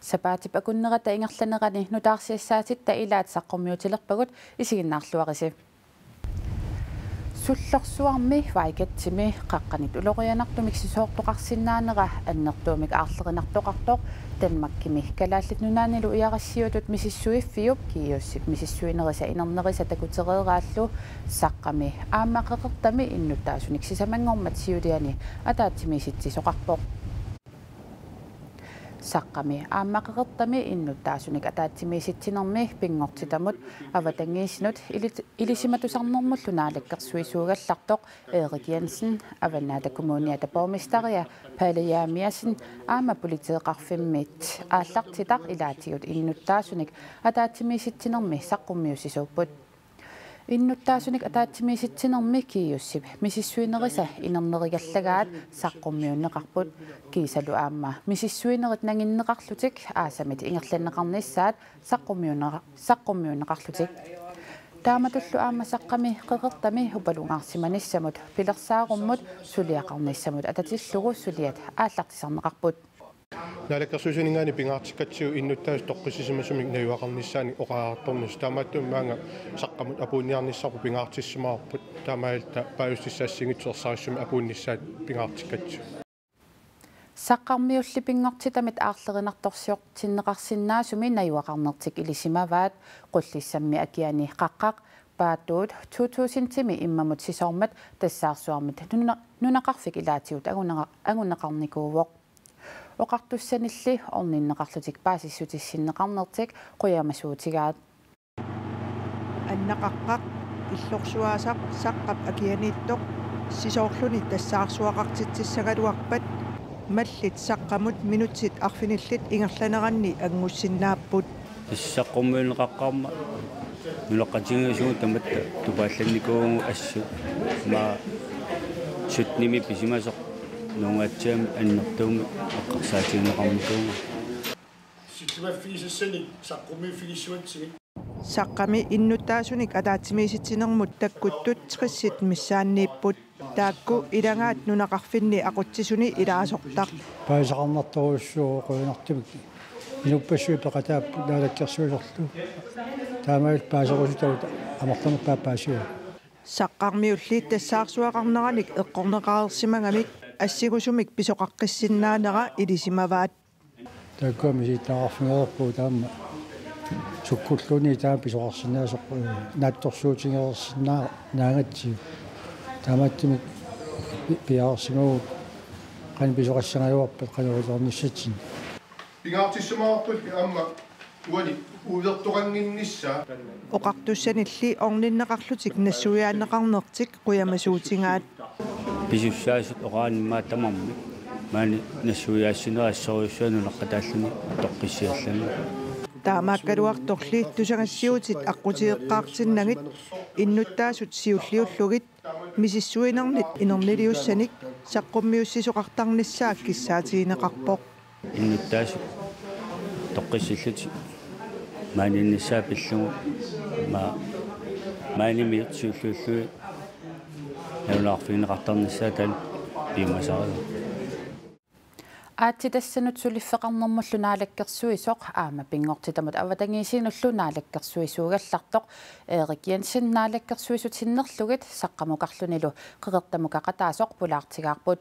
Sapaati pakunnerata ingerlanerani nutaarsiassaatit ilaat saqqummiutilerpagut isiginnaarluarisi sullorsuarmi vaikatsimi qaqqanit ulorianartumik sisoortoqarsinnaanera annertuumik aarlerinartoqartoq tanmakkimi kalaallit nunaanilu iarassiutut misissuiffiup kiiussip misissuinerisa inernerisa takutereeraallu saqqami aammaqeqertami innuttaasunik sisamangormat siuliani ataatsimiisitsisoqarpoq saqqami aammaqeqertami innuttaasunik ataatsimiisitsinermi pingortitamut avatangiisnut ilisimatusarnermullu naalakkersuisuugallartoq Erik Jensen avannaata kommuniata pormistaria Paalajaamiasin aamma politieqarfimmit aallartitaq ilaatigut innuttaasunik ataatsimiisitsinermi saqqummiussisuupput innuttaasunik ataatsimiisitsinermi kiiussip misissuinerisa inernerigallagaat saqqummiunneqarput kiisalu aamma misissuinerit nanginneqarlutik aasamit ingerlanneqarnissaat saqqummiunneqarlutik taamatullu aamma saqqami qeqertami upalungaarsimanissamut pilersaaqurmut suliaqarnissamut atatillugu suliat aallartisarneqarput naalakkersuusuningaani pingaartikkatsiu innuttaas toqqisisimasumik nayuaqarnissaani oqaartornus taamaattummaanga saqqamut apuunniarnissarpu pingaartissimaarput taamailta paajustissaassingitsuersaarissumi apuunnissaat pingaartikkatsiu saqqarmiulli pingortitamit aarlerinartorsiortinneqarsinnaasumi nayuaqarnertik ilisimavaat qullissammi akiani qaqqaq paatuut 2000-timi immamut sisormat tassaarsuarmit nunaqarfik ilaatiut agunneqarnikuuvoq oqartussanilli orninneqarlutik paasissutissinnеқарнертик quyaamasuutigaat аннақаққақ иллорсуаасақ саққап акианиитtoq сисоорлуни тассаарсуақартитсисsaгалуарпат маллит саққамут минутсит арфиниллит ингерланеранни ангуссиннааппут иссаққуммиунеқаққарма нулеққатингисугу таматта тупаалланникуугу ассу ма сутними писимасоқ нунгатсаам аннертууми аққарсаатиунеқармикуугу ситсимаффигисассани саққуммиуффигиссуатсиги саққами иннутаасуник атаатсимииситсинермут таккуттут триссит миссааннииппут таакку илагаат нунақарфинни ақутсисуни илаасортақ паисақарнарторуссуу қуинартимик инуппассуи пеқатаап наалаккерсуилерлу таамаил паасерусутавут амартамер паапаасиу саққармиулли тассаарсуақарнераник эққорнеқарерсимагамик ассигусумик писоқаққиссиннаанера илисимаваат тааккуами ситтаарфингерпуу таама суккуллуни таам писоқарсинаасоқ наатторсуутингерерсинаа наагатсиу таамааттимик пиаарсимагу qan писоқассагалуарпат qanulorniссатсин пингаартиссамаарпут аама уани уверторангиннисса оқартуссанилли орниннеқарлутик нассуяаннеқарнертик қуямасуутингаат писуссаасут оқааннимаа тамарми маани нассуяассинерассориуссуану лаққатааллуни тоққиссиаллани таамааккалуарторли тусагассиутит аққутиеққаартиннагит иннуттаасут сиуллиуллугит мисиссуинернит инернилиуссаник саққуммиуссисоқартарниссаак киссаатигинеқарпоқ иннуттаасут тоққиссиллути мааниннссаа пиллугу мааними налаарфигинеқартарниссаа тал пиумасариу аатитассанут сулиффеқарнэрмуллу наалаккерсуисоқ аама пингортитамут аватангиисинуллу наалаккерсуисуугаллартоқ Erik Jensen наалаккерсуисутиннерлугит саққамукарлунилу қеқертамукақатаасоқ пулаартигаарпут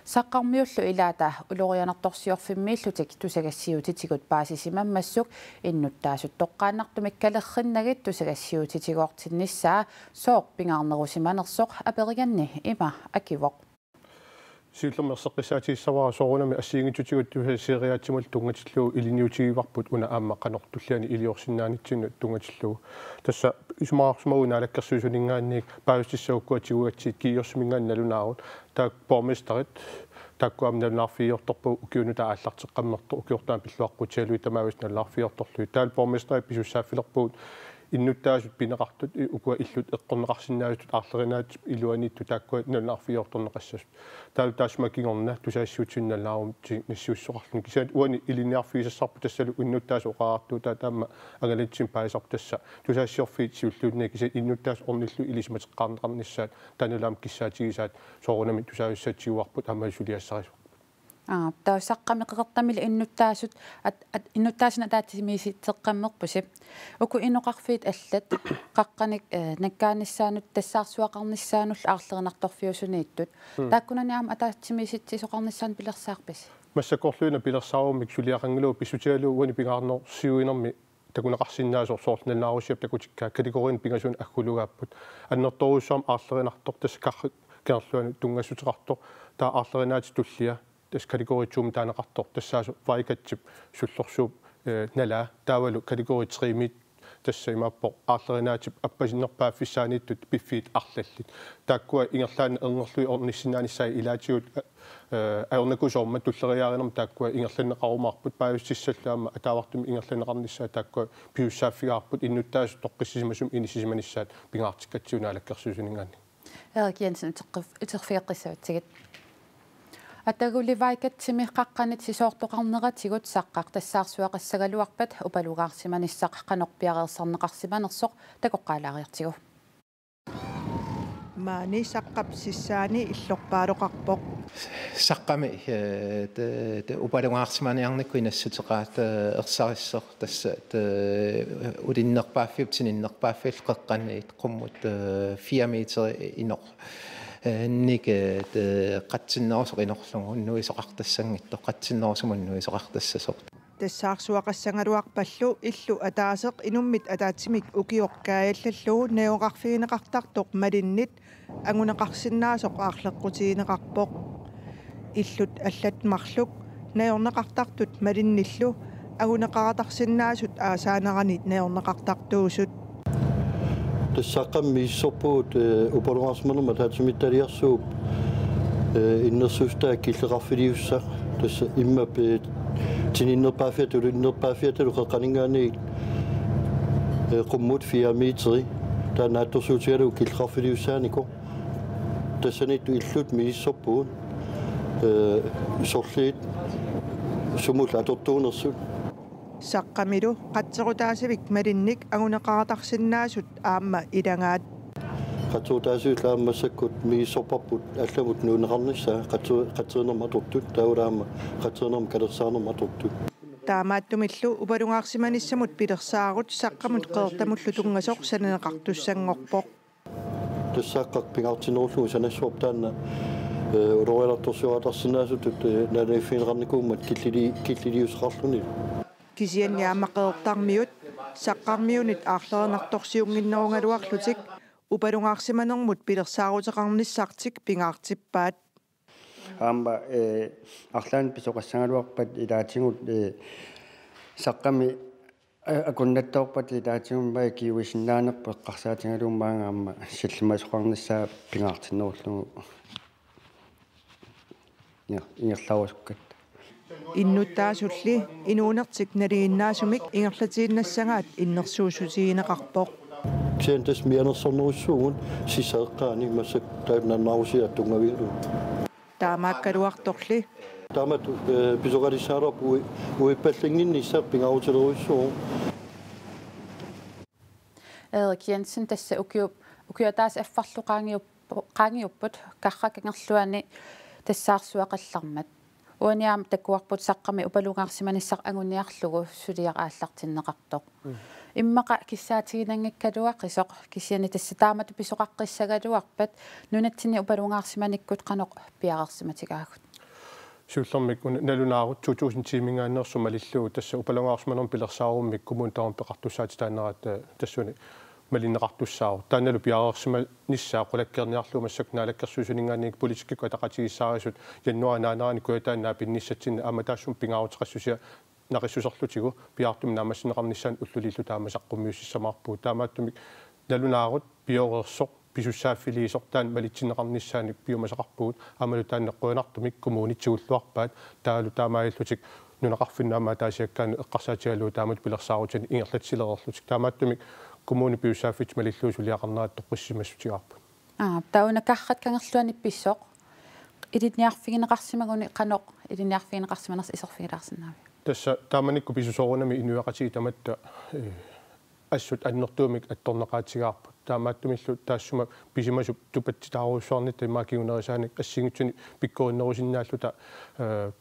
саққармиуллу илаата улорианарторсиорфиммииллутик тусагассиутитигут паасисимаммассук иннуттаасут тоққааннартумик калерриннагит тусагассиутитигоортинниссаа сооқ пингаарнерусиманерсоқ апериганни има акивоқ сииллэрмерсеққисаатииссавара сорунами ассиингитутигут тусассериаатсимул тунгатиллуу илиниутигиварпут уна аама канортуллиани илиорсиннаанитсину тунгатиллуу тасса исмаарсмагу наалаккерсуисунингаанник паавстиссауккуатигуатсиит кииорсумингаанналунаарут таак порместерит таккуам наллаарфиорторпу укиунута ааллартеққаммерто укиортаан пиллуаққутиалуи тамаавис наллаарфиорторлуи таал порместери писуссааффилерпуут иннуттаасут пинеқартут укуа иллут эққорнеқарсинаасут аарлерinaat илуанитту тааккуа нулнаарфиорторнеқассасут таалу таасма кигорна тусаассуутсинналаарум ти нассуussоқарлун кисаат уани илиниарфиисассарпу тассалу иннуттаас оқаартуутаа таама агалатсин паисарпу тасса тусаассиорфиит сиуллуутне кисаат иннуттаас орниллу илисматеққарнеқарниссаат танулаам киссаатигисаат соорунами тусаассатсиуарпут амаасулиассарису таусаққамеқеқартамил иннуттаасут иннуттаасина таатимиситеққаммерпусип уку иноқарфиит аллат қаққаник наккааниссаанут тассаарсуақарниссаанулла аарлеринарторфиусунииттут тааккунаниаама атаатимиситсисоқарниссаан пилерсаарпис массакорлуина пилерсаарумик сулиақангилуу писсутиалу уани пингаарнер сиуинерми такунеқарсинаасор соортналнаарусиап такутиккаа категорин пингасуун аггулугааппут аннерторуссаам аарлеринартор тассакаррик кеерлуани тунгассутеқартор таа аарлеринаати туллиа тас категоричум таанеқартор тассаасу вайкатсип суллорсууп нала таавалу категори 3 мит тасса имааппо аарлеринаатип аппасиннерпааффиссаанииттут пиффиит арлаллит тааккуа ингерлаани эрнерлуи орниссинааниссаа илаатигут аернакусоорма туллериааринерм тааккуа ингерланнеқарумаарпут паависсиссаллаама атаавартуми ингерланеқарниссаа тааккуа пиуссааффигаарпут иннуттаасу тоққиссисимасум инисисиманиссаат пингаартиккатсиунаалаккерсуусунингани Erik Jensen uterfiaqissuutsigit атагуливайкатсими қаққанит сисоортоқарнератигут саққақ тассаарсуақассагалуарпат упалугаарсиманиссақ қанорпиареерсарнеқарсиманерсоқ такоққалаариартигу маани саққап сиссаани иллорпаалоқарпоқ саққами те упалугаарсиманиарникку инассутеқаат ерсариссер тасса улиннерпааффиутсининнерпааффил қеққанниит қуммут 4 метри инор ник qatsinnerusor inorlungu unnuisoqartassangitto qatsinnerusumuunnuisoqartassasor тассаарсуақассангалуарпаллу иллу атаасеқ инуммит атаатсимик укиоркааллаллугу неоқарфигинеқартартоқ малиннит агунеқарсинаасоқ аарлеққутигинеқарпоқ иллут аллат марлук неорнеқартартут малинниллу агунеқаратарсинаасут аасаанеранит неорнеқартартуусут тассаққамми иссорпуут упалуарсманерма таатсимитталиарсууп иннерсустаа киллеқарфилиуссақ тасса иммап тининнерпаафиату луннерпаафиату қеққанингаани қуммут 4 метри танаатторсуутигалу киллеқарфилиуссаанико тассанитту иллут мииссорпуут сорлиит сумул атортуунерсут саққамилу қатсерутаасивик малинник агунеқаратарсинаасут аама иlangaat қатсерутаасивик ааммассаккут мииссорпарпут алламут нуунеқарнissaа қатсернерма атортут таулаама қатсернерма калерсаарнерма атортут таамааттумиллу упалугаарсиманиссамут пилерсаарут саққамут қеэртамуллу тунгасоқ сананеқартуссангорпоқ тассааққақ пингаартинерлугу санассуап таанна урореларторсуатарсинаасут налефинеқарникууммат киллилиусеқарлуни кисиан яамақеэртармиут саққармиунит аарлернарторсиунгиннерунгалуарлутик упалугаарсиманермут пилерсаарутеқарниссартик пингаартиппаат аама арлаан писоқассангалуарпат илаатигут саққами акуннаттоорпат илаатигуммаа киуисиннаанерпа эққарсаатингалуумаанга аама силлимасоқарниссаа пингаартиннерлугу ингерлауасуккат иннуттаасулли инуунертик налииннаасумик ингерлатииннассагаат иннерсуусутигинеқарпоқ ксентас мианерсорнеруссуугун сисаеққаани массак таунаннаарусиа тунгавигалу таамааккалуарторли таамат писоқалиссаарап уиппаллингинниссаа пингаарутилеруссуу Erik Jensen тасса укиутаас аффарлу qaangiupпут карракангерлуани тассаарсуақаллармат уаниаам таккуарпут саққами упалугаарсиманиссақ агуниарлугу сулиарааллартиннеқартоқ иммақа киссаатигинангаккалуа қисоқ киссиани тасса таамату писоқаққиссагалуарпат нунатсини упалугаарсиманиккут қаноқ пиарерсиматигаагут сууллэрмик налунаарут 2000 тимингааннерсу малиллуу тасса упалугаарсиманерм пилерсааруммик коммунтаарум пеқартуссаати таанерат тассуни малиннеқартуссаау тааналу пиарерсима ниссаа қулаккерниарлуу массакнаалаккерсуусунингаанник политиккку атақатигиссаарисут яннуанаанерани куятааннаа пинниссатсинна аматаассум пингаарутеқассусиа нақиссусерлутигу пиартум наамассинеқарниссаан уллулиллу таамасаққуммиуссисамаарпуу таамааттумик налунаарут пиорерсоқ писуссааффилиисоқ таан малитсинеқарниссааник пиумасақарпуут амалу тааннеққуинартумик коммуунитсигуллуарпаат таалу таамаиллутик нунеқарфиннаамаа таасиаккаани эққарсаатигалуу таамат пилерсаарутини ингерлатсилерерлутик таамааттумик kommuni piussaafit malilluusuliaqarnaat toqqissimassutiarpu tauna karrat kangerluani pissoq ilitniarfigineqarsimaguni qanoq ilitniarfigineqarsimaners iserfigilaarsinnaavi tassa taamanikku pisusoorunami inuaqati tamatta assut annertuumik attorneqaatigaarpu taamaattumillu taassuma pisimasuk tupattitaaruussuarnit imaakigunerisaani assingitsuni pikkorinnerusinnaalluta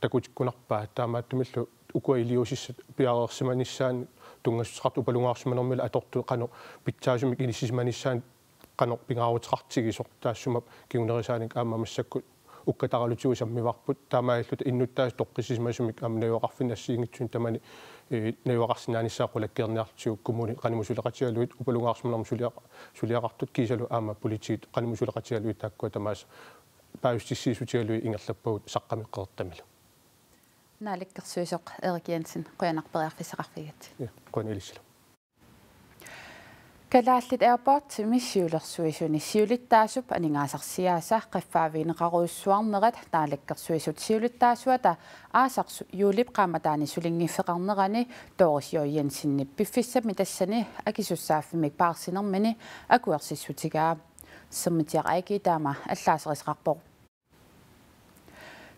takutikkunarpaa taamaattumillu ukua iliusissat piareersimanissaan tungassaqart upalungaarsimanermila atortu qano pitsaasumik ilissismanissaan qano pingaarutiqartigisoq taassuma kigunerisaani aamamassakku ukkataralutuusammivarput taamailluta innuttaas toqqissismasumik aamnayoqarfin assiingitsun tamani nayoqarsinaanissaaqulakkerniartigu kommuni qanimusuleqatigaluit upalungaarsimanermu suliaqartut kiisalu aama politiit qanimusuleqatigaluit taakkua tamaas paayustissiisutigalui ingerlappagut saqqamiqqertamilu naalikkersuisoq Erik Jensen qoyanarperiarfisaqarfigat qoanilisila kalaallit airport missiulersuisuni siulittaasup aningaasarsiaasa qaffaaviineqaruussuarnerat naalikkersuisut siulittaasuata aasarsu juulip qaamataani sulingiffeqarnerani Doris Jensenni piffissami tassani akisussaaffimik paarsinermini akuersissutigaa sermitiaqaiki taama allaaserisqarpoq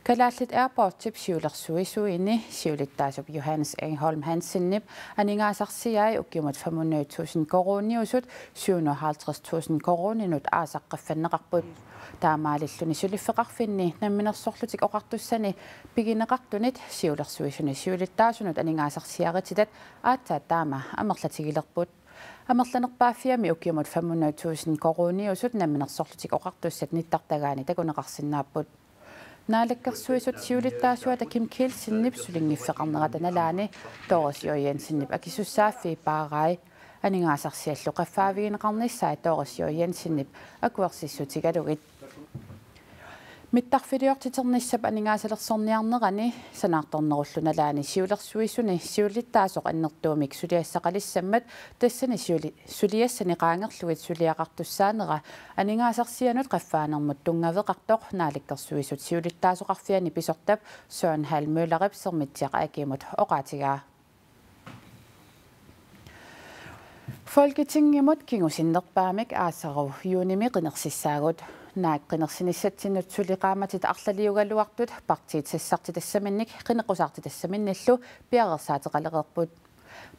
kalaallit airport siulersuisuini siulittaasup Johannes Engholm Hansenip aningaasarsiai ukkiumut 500.000 koroniusut 750.000 koroninut aasaqqaffanneqarput taamaalilluni suliffeqarfinni namminersorlutik oqartussani pigineqartunit siulersuisuni siulittaasunut aningaasarsiarititat aatsaat taama amerlatigilerput amerlanerpaaffiami ukkiumut 500.000 koroniusut namminersorlutik oqartussat nittartagaani takuneqarsinnaaput naalikkersuisut siulittaasuata Kim Kielsinnip sulingiffeqarneratanaalaani Doris Jensenip akisussaaffii paarai aningaasarsiallu qaffaavigineqarnissaai Doris Jensenip akuersissutigalugit mittarfiliortiternissap aningaasalerssorniarnerani sanaartornerullunalaani siulersuisuni siulittaasoq annertuumik suliassaqalissammat tassani suliassani qaangerlugit suliaqartussaanera aningaasarsianut qaffaanermut tungaveqartoq naalikkersuisut siulittaasoqarfiani pisortap Søren Halmøllerip sermittiaqa akimut oqaatigaa Folketingimut kingusinnerpaamik aasaru juunimi qinersissaagut naaqqinersinissatsinut suliqaamatit арлалиугалуартут партиитсассартитассаминник qinеқусаартитассаминналлу пиарерсаатеқалеқерпут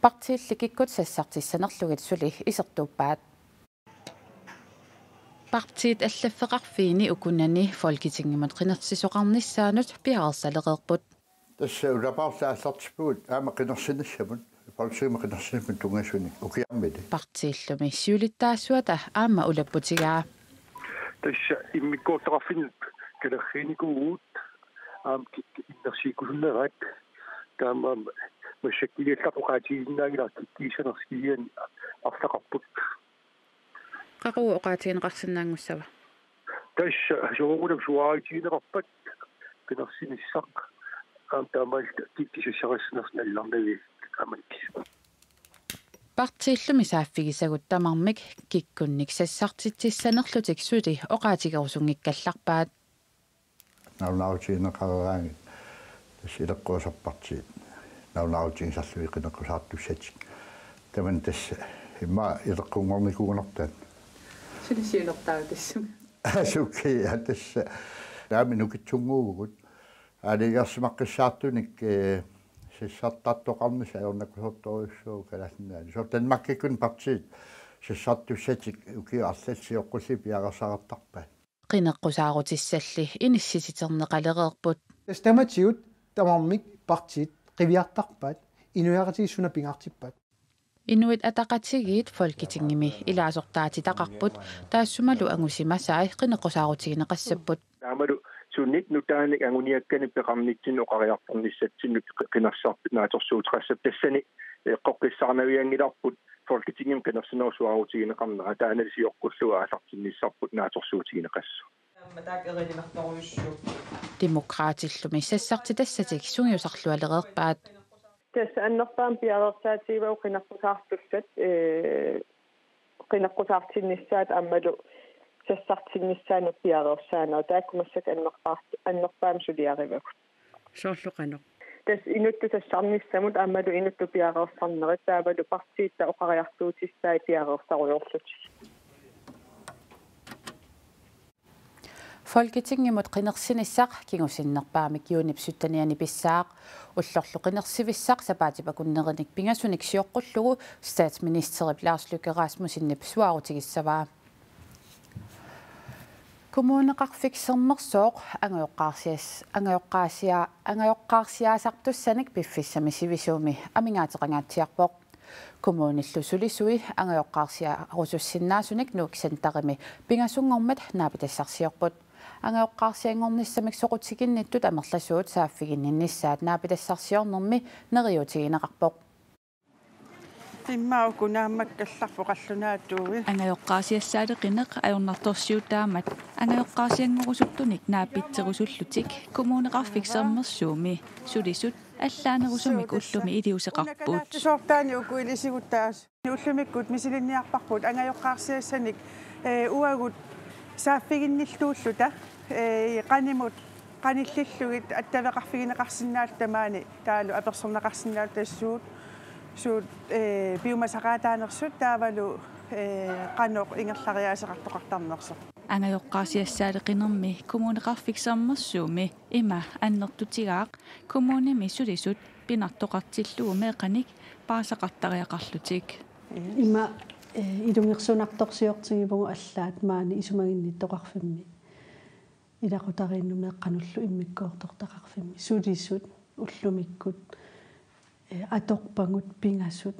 партиилликиккут сассартиссанерлугит сули исертууппаат партиит аллаффеқарфиини укунани Folketingimut qinерсисоқарниссаанут пиарерсалеқерпут тасса улапаарлааллартиппугут аама qinерсинассамут Folketingimut qinерсинаммут тунгасуни укиармили партииллуми сиулиттаассуата аама улаппутигаа тасса иммиккуутеқарфин калерхиникуугуут иннерсиикусуннерак таама машаккилиаллақоқаатигиннаагилар киккисанерскиан арлақарпут qaquu oqaatigineqarsinnaangussava тасса сорогулам суаагитигинеқарпат калерсиниссақ таамаал киккисассариссинерсналларнави аманки партииллуми сааффигисагут тамармик киккунник сассартитсисанерлутик сули оqaatigerusungikkallarpaat наулаутигинеқарараанги тассилеққуусарпартиит наулаутигисарлуи қинеққусаартуссатик таман тасса имма илеққунгорникугунартаат силисиулертаа тассуми асукки тасса тааминукитсунгуугут алигарсимаққиссаартуник сиссартартоқарнис аёрнакусорторуссуу калааснаани сортанмаккиккун партиит сиссартуссатик укиарлалсиоққулли пиарерсарартарпаа qinеққусаарутиссалли иниссиситернеқалереерпут тастаматиут тамармик партиит қивиартарпаат инуяратигиссуна пингаартиппаат инуит атақатигиит Folketingimi илаасортаатитақарпут таассумалу ангусимасаи qinеққусаарутигинеқассаппут таамалу суннит нутааник ангуниаккани пеқарниттин оқариарторниссатсинну қинерсаарпут нааторсуутеқассап тассани эққоққиссаарнавиангиларпут Folketingim qinерсинерусуарутигинеқарнера тааналисиоққуллуа аалартинниссарпут нааторсуутигинеқассу демократиллуми сассартитассатик сунгиусарлуалереерпаат тасса аннерпаам пиарерсаатигивау qinерпусаартуссат qinерпусаартинниссаат аммалу сассартинниссаанут пиарерсаанаа тааккумассак аннерпаам сулиаривагу соорлуқано тас инутту тассарниссамут аамалу инутту пиареерсарнерит таавалу партиитта оқариартуутиссаа пиареерсаруйорлут. Folketingimut qinersинissaq kingusиннерпаамик юунip суттаниани писсаақ уллорлу qinersivissaq сапаатипакуннериник пингасуник сиоққуллугу статсминистерип Ларс Løkke Rasmussinнип суарутигиссаваа kommuneqarfiksermersooq ангайоққарсиаасартуссаник пиффиссами сивисууми амингаатерангаатсиарпоқ kommunillu sulisui ангайоққарсиарусуссиннаасуник нууксантарими пингасунгормат наапитассарсиорпут ангайоққарсиангорнissamик соқутигинниттут амерласуут сааффигинниннissaат наапитассарсиорнэрми нериутигинеқарпоқ иммаукунааммаккалларфоқаллунаатууи ангайоққарсиассаалеқинеқ ajornartorsiutaamат ангайоққарсиангорусуттуник наапитсерусуллутик kommuneqarfiksermersuumi sulisut аллаанерусумик уллуми илиусеқарпут соортаани укуилисигуттаас уллумиккут мисилинниарпарпут ангайоққарсиассаник уагут сааффигинниллууллута qaнимут qanillиллугит аттавеқарфигинеқарсинаал тамаани таалу аперсернеқарсинаал тассуут суут биумасақаатаанерсут таавалу qaноқ ингерлариаасеқартоқартарнерсо ангайоққарсиассаалеқинерми kommuneqarfiksermersuumi има аннертутигаақ kommunimi sulisut пинартоқартиллугу меқаник паасақартариақарлутик има илунгерсунарторсиортигивгу аллаат маани исумагинниттоқарфимми илақутаринну меққануллу иммиккоортортақарфимми сулисут уллумиккут аторпангут пингасут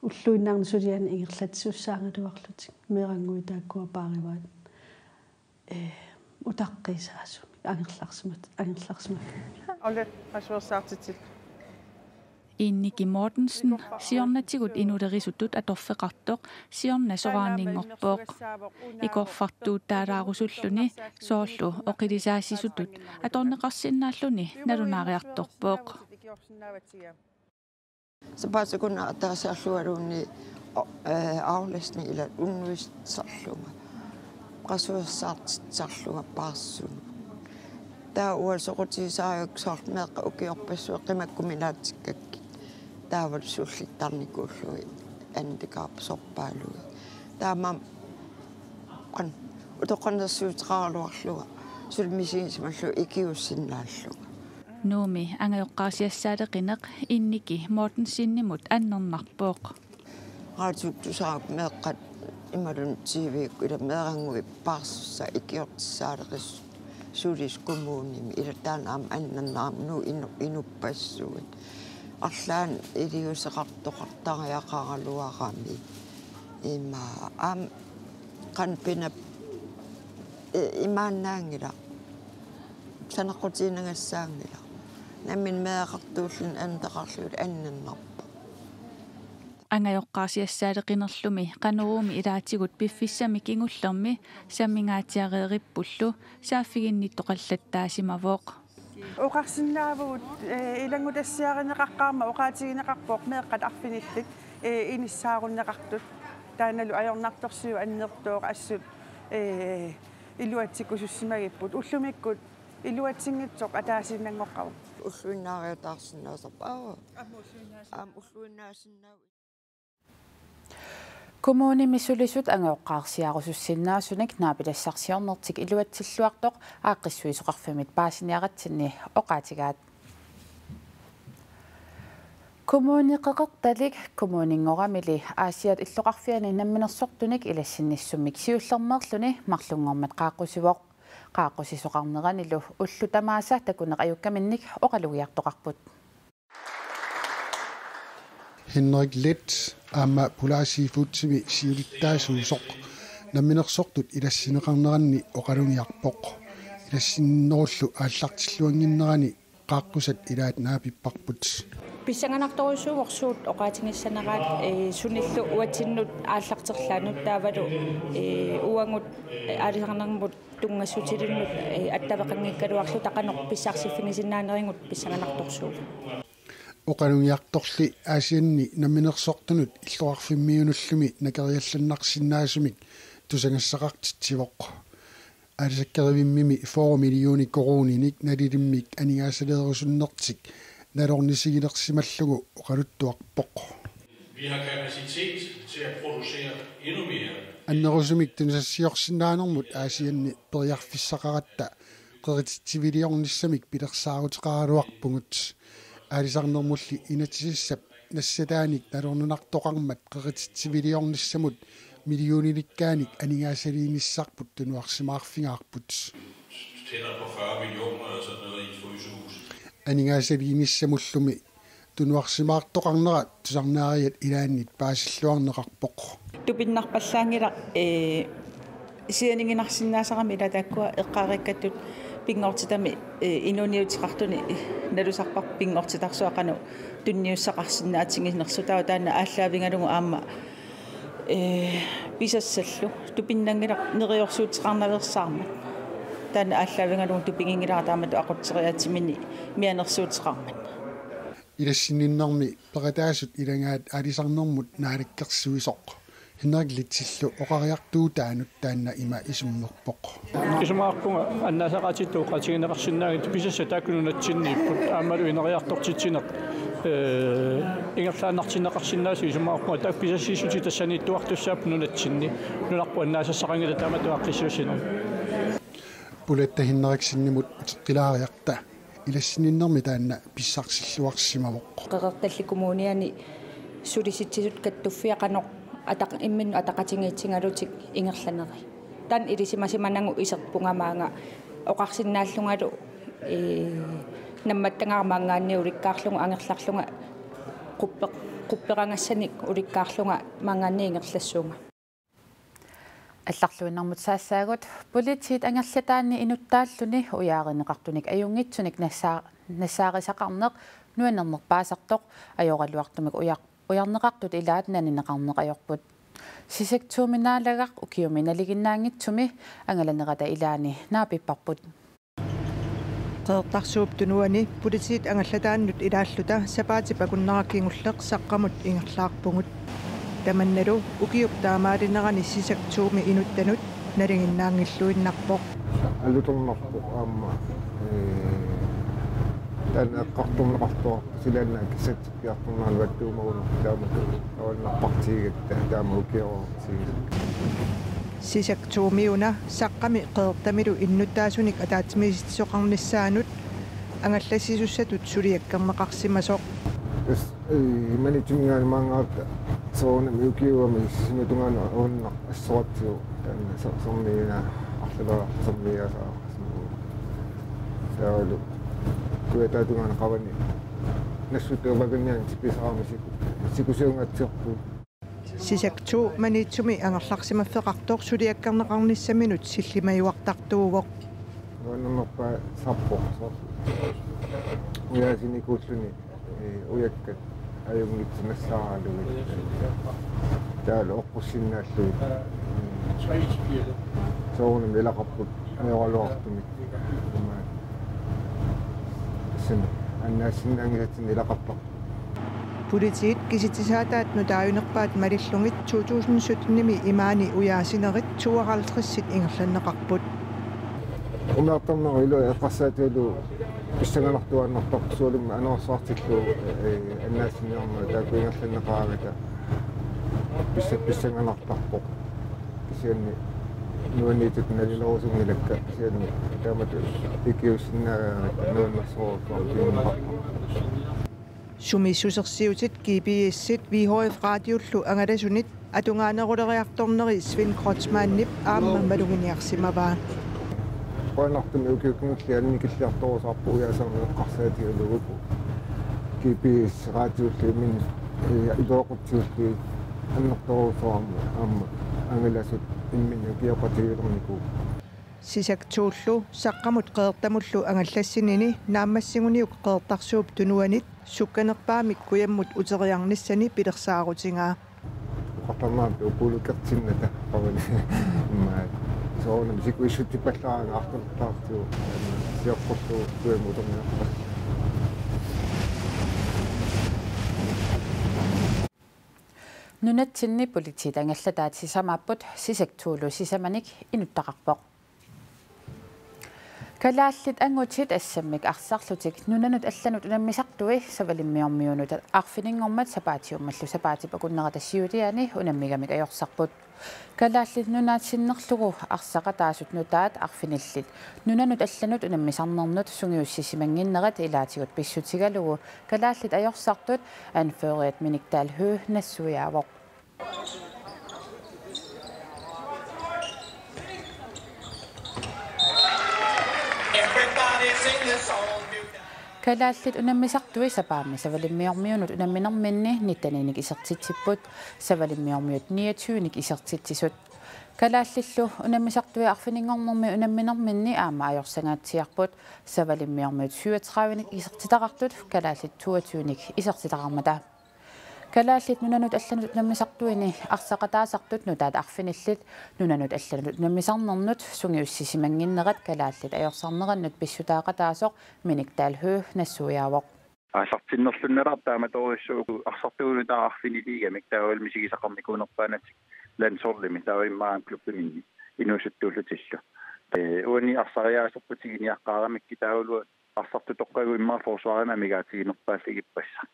уллуиннаарни сулиани ингерлатсуссаангалуарлутик мерангуи тааккуа паариваат утаққисаасу ангерларсимат оле пасуерсаартитил Inniki Mortensen siornatsigут инулерисуттут аторфеқартоқ сиорна сорааннингорпоқ икорфартуутаалаарусуллуни соорлу оқилисаассисутут аторнеқарсиннааллуни налунаариарторпоқ сапаасакуна атаасаарлуалуунни ауласни ила уннуиссарлунга qasuersaartitsarlunga paarsun taa ualsoqutisaayuk soortmeeqqa ukiorpassua qimakkuminaatikkakki taaval suullittarnikuullui andikaap sorpaalugi taamam qan utoqannersuutiqaraluarluga sulmisiinsimallu ikiussinnaallunga nuumi angajoqqaasiassaaleqineq inniki Mortensinnimut annernarpooq qaatuttusaaq meeqqat imalun TV ila meerangui paarsussa ikiortissaaleqis sulis kommunimi ila taanaam annannaam nu inuppaassuut arlaan iliuseqartoqartariaqaraluarami ima am qanpina imaannaangila sanaqutiinangassaangila nammin meeqartuullun antaqarluut annannarpa angajoqqaasiassaaaleqinerlumi qanuruumi ilaatigut piffissami kingullermi sammingaatiareerippullu saaffiginnittoqallattaasimavoq uqarsinnaavut ilangutassiarineqaqqaarma uqaatigineqarpoq meeqqat arfinillik inissaaruneqartut taanalu ajornartorsiu annertooq assut iluatsikusussimagipput ullumikkut iluatsingitsoq ataasinnangoqqavu ulluinnaariutaarsinnaasarpaa ulluinnaasinnaa kommunimi sulisut angajoqqaarsiarusussinnnaasunik naapilassarsiornertik iluatsilluartoq aaqqissuisoqarfimit paasiniaratsinni oqaatigaat kommuniqeqertalik kommuningoramili aasiat illoqarfiani namminersortunik ilassinnissummik siullermerluni marlungormat qaaqqusivoq qaaqqusisoqarneranillu ullutamaasa takuneqajukkaminnik oqalugiartoqarput Henrik Let amma pulaasiifuutsimi siulittaasuusoq namminersortut ilassineqarneranni oqaluniarpoq ilassinnerullu aallartilluanginnerani qaaqqusat ilaat naapipparput писсанганарторуссуувор оqaатингиссанераат суниллу уатсиннут ааллартерлаанут таавалу уангут аалисарнермут тунгассутилиннут аттавеқангиккалуарлу тақанеқ писсаарсиффигисиннаанерингут писсанганарторсуу oqaluniartorli aasianni namminersortunut illuarfimmiunullumi nakeriallanarsinnaasumik tusangassaqartitsivoq aalisakkerivimmimi 4 millioni koruninik nalilimmik anigaasaleerusunnertik налорнисигинерсималлугу оқалуттуарпоқ. Vi har kapacitet til at producere endnu mere. Аннерусумик тунсассиорсинаанермут аасианни периарфиссақаратта qeritittiviliornissамик пилерсаарутеқаралуарпугут аалисарнермулли инатисиссап нассатааник налорнунартоқармат qeritittiviliornissamut миллиониликкааник анигаасалииниссарпут тунуарсимаарфигаарпут Tættere på 40 millioner og sådan noget i et frysehus. анигаасалииниссамуллуми тунуарсимаартоқарнера тусарнаариат илааннит паасиллуарнеқарпоқ тупиннарпаллаангила сианингинарсинаасарами илатааккуа эққариккаттут пингортитами инуниутиқартуни налусарпар пингортитарсуақану тунниуссақарсинаатингинерсутаа таана ааллаавингалугу аама писассаллу тупиннангила нериорсуутеқарнаверсаармат таана ааллаавингалугу тупингингилара таамату ақутсериаатимини мианерсуутеқармат илассинниннэрми ператаасут илагаат алисарнэрмут наалаккерсуисоқ хиннерлитсиллу оқариартуу таанут таанна има исуммерпоқ исумаарпунга аннаасақатиттуу қатигинеқарсинаагит писасса тааккунунатсиннииппут аамалу инериартортитсинеқ ингерлаанартинеқарсинаасу исумаарпунга таак писассиисути тассанииттуартуссаап нунатсинни нунарпу аннаасассақангила таамату аққиссуусинер пулетта хиннериксиннимут утеққилаариарта илассининнэрми таанна писсарсиллуарсимавоқ қеқерталликумууниани сулиситсисут каттуффиақаноқ атақ иммин атақатингиитсингалутик ингерланери тан илисимасиманангу исерпунгамаанга оқарсиннааллунгалу намматтангаармаангаанни уликкаарлунга ангерларлунга қуппеқангассаник уликкаарлунга маангаанни ингерлассуунга алларлуиннэрмут саассаагут политит ангерлатаанни инуттааллуни уяаринеқартуник аюнгитсуник нассаарисақарнеқ нуанернерпаасартоқ ajoralluartumik уярнеқартут илаатнанинеқарнеқайорпут сисектууминаалагақ укиуминалигиннаангитсуми ангаланерата илаани наапиппарпут qeertarsuup tunuani politiit angallataaannut ilaаллута сапаати пакуннераккингуллеқ саққамут ингерлаарпугут таманналу укиуп таамаалинерани сисактууми инуттанут налигиннаангиллуиннарпоқ алуторнарпу аама тан эққартумнеқартуа силаанна кисаттипиартурнаалуаттуумагуна таамату авалнарпартигат таамаукиорсиг сисактуумиуна саққами қеэртамилу иннуттаасуник атаатимиситсоқарниссаанут ангаллассисуссатут сулиаккернеқарсимасоқ иманитумингаани маангаата соона миукиуами симатунгаана оонна ассоратсиу таанна сормиина арлала сормиаса таалу туэтаатунгаана қавани нассутуумагинниан типисарамисику сикусиунгатсиорпу сисактуу манитсуми ангерларсимаффеқартоқ сулиаккернеқарниссаминут силлимаюартартуувоқ нуаннерпа саппо уясиникууллуни уяккат аюнгитсинассааралуги таала оққуссиннааллуги соонам илақарпут аёралуартумик сэн аннаассиннаангисатсин илақарпақ политит киситсаатаат нутааюнерпаат малиллугит 2017-ними имаани уяасинерит 52-сит ингерланнеқарпут умаартарнер илу эққассаатиулу писсаганартуаннартоқ суулимма анерсаартиллу аннаассинерма таакуингерланнеқарагата писсаганартарпоқ кисианни нуанниитут налилерусунгилакка кисианни таамату икиуссиннаагаагата нуаннерсоорфаа сумиссусерсиутит GPS-сит VHF радиуллу ангаласунит атунгаанерулериарторнери Свен Кротсманнип аама малугиниарсимаваа qoinartumi ukiukngulli alnikilliartorusarpu uyaasarneqqarsaatigalugupu GPS raatiulli min ilooqutiulli annertoruusoarmu aamma angalasut imminnu kiaqatigilerniku сисактууллу саққамут қеэртамуллу ангаллассинини нааммассигуниук қеэртарсууп тунуанит сукканерпаамик куяммут утериарниссани пилерсаарутингаа qatamaat uqulukkertinната qavani immaat soonam sikuissuttipallaaga artortaartu siorqullu kuyamuterniarpa нунатсинни политит ангаллатаат сисамааппут сисактуулу сисаманик инуттақарпоқ Kalaallit angutsit assammik arsarlutik nunanut allanut unammisartui savalimmiormiunut arfiningormat sapaatiummallu sapaatipakunnerata siuliani unammigamik ajorsarput kalaallit nunaatsinnerlugu arsaqataasut nutaat arfinillit nunanut allanut unammisarnernut sungiussissimanginnerat ilaatigut pissutigalugu kalaallit ajorsartut anføriat miniktaal hø nassuiaavoq Kalaallit unammisartui sapaammi savalimmiormiunut unamminerminni nittaniinik isertitsipput savalimmiormiut 29nik isertitsisut kalaallilu unammisartui arfiningornermi unamminerminni aama ajorsangaatiarput savalimmiormiut 37nik isertitaqartut kalaallit 22nik isertitaqarmata kalaallit nunanut allanut unammisartuini arsaqataasartut nutaat arfinillit nunanut allanut unammisarnernut sungiussissimanginnerat kalaallit ajorsarnerannut pissutaaqataasoq miniktaal hø nassuiaavoq асартиннерлуннерар тааматориссуугу арсартуунутаа арфинилигамик таавалмисигисақарникуунерпаанатик лансорлими таавиммаан клуббиминни инуусуттуулутиллу уани арсариаасорпутигиниаққаарамикки таавалу арсарту тоққагу иммаа форсуарина мигаатигинерпааллигиппасса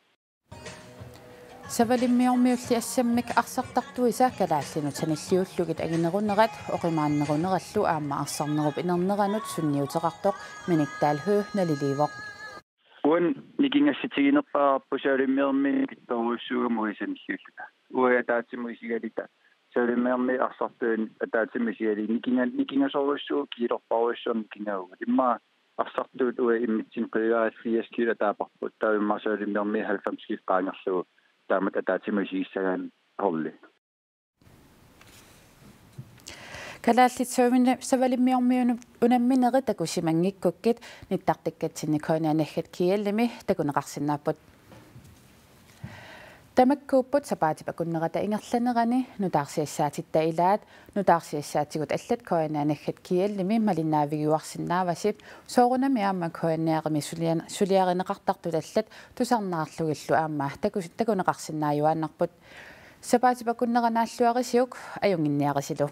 Savalimmiormiulli assammik arsartartuisa kalaallinut sanilliullugut aginerunnerat oqimaannerunnerallu aamma arsarnerup inerneranut sunniuteqartoq miniktaal hø naliliivoq uan nikingassitiginerpaarappu saalimmiormi kittoruissuugamuisanilliulluta uataatimuisigalita saalimmiormi arsartuun ataatimuisigali nikingasoruissuu kiilorparuissuun nikingaugut imma arsartuut ua immitsin qigaaffiaskila taaparput taavimma saalimmiormi 90 kiqqaangerlugu taamat ataatimuisigissagaan holli kalaallit savalimmiormiunu unamminerit takusimanngikkukkit nittartikkatsini koinaanaggat kiallimi takuneqarsinnaaput tamakkuupput sapaatipakunnerata ingerlanerani nutaarsiassaatitta ilaat nutaarsiassaatigut allat koinaanaggat kiallimi malinnaaviguarsinnaavasip soorunami aamma koinneaqami suliarineqartartut allat tusarnaarlugillu aamma takuneqarsinnaayuaannarput sapaatipakunneranaalluarisiuk ajunginniarisilu